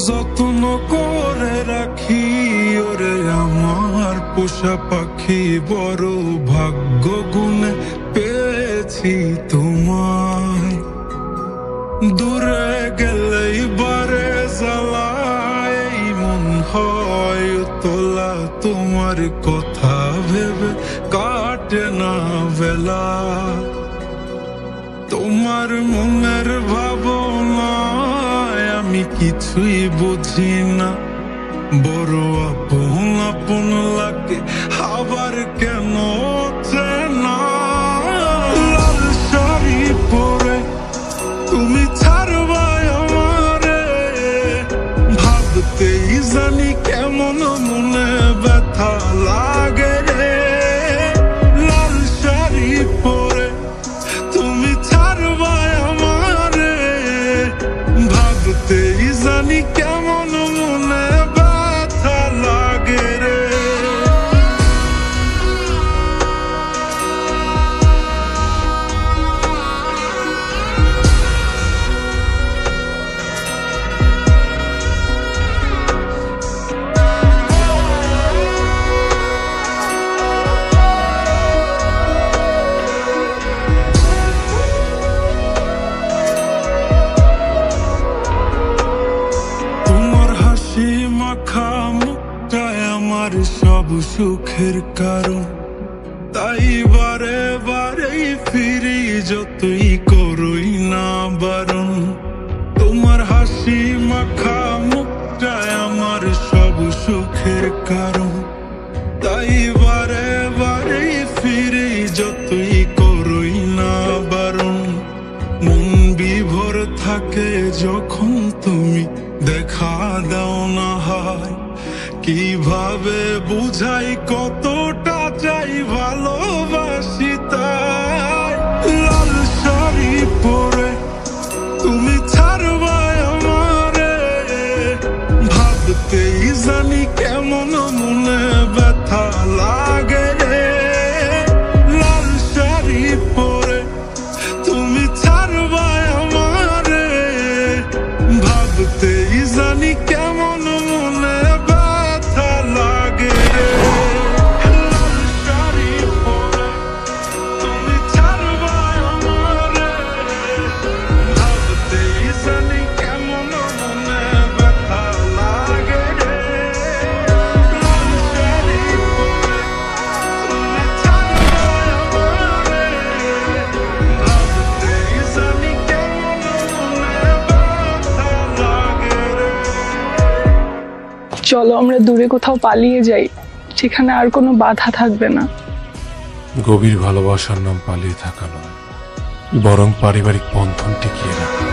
যত্ন করে রাখি ওরে আমার পোষা পাখি, বড় ভাগ্য গুণে পেয়েছি তোমায়। দূরে গেলেই বারে জ্বালায় মন হয় তোলা, তোমার কথা ভেবে কাটে না বেলা। তোমার মনের ভাবনায় আমি কিছুই বুঝি না, বড় আপন আপন লাগে আবার কেন চেনা। লাল শাড়ি পরে তুমি ছাড়বাই আমারে, ভাবতেই জানি কেমন মনে ব্যথা লাগে রে। লাল শাড়ি পরে তুমি ছাড়বাই আমারে, ভাবতেই জানি কেমন মনে ব্যথা লাগে রে। মাখা মুখটায় আমার সব সুখের কারণ, তাই বারে বারেই ফিরি যতই করই না বারণ। তোমার হাসি মাখা মুখটায় আমার সব সুখের কারণ, তাই বারে বারেই ফিরি যতই করই না বারণ। মন বিভোর থাকে যখন তুমি দেখা দাও না হয়, কিভাবে বুঝাই কতটা চাই ভালোবাসি তাই। লাল শাড়ি পরে তুমি ছাড়বাই আমারে, ভাবতেই জানি কেমন মনে ব্যথা লাগে রে। লাল শাড়ি পরে তুমি ছাড়বাই আমারে, ভাবতেই জানি কেমন মনে ব্যথা লাগে রে। লাল শাড়ি পরে তুমি ছাড়বাই আমারে, ভাবতেই জানি কেমন মনে ব্যথা লাগে রে। লাল শাড়ি পরে তুমি ছাড়বাই আমারে, ভাবতেই জানি কেমন মনে ব্যথা লাগে রে। চলো আমরা দূরে কোথাও পালিয়ে যাই, যেখানে আর কোনো বাধা থাকবে না। গভীর ভালোবাসার নাম পালিয়ে থাকা নয়, বরং পারিবারিক বন্ধন টিকিয়ে রাখা।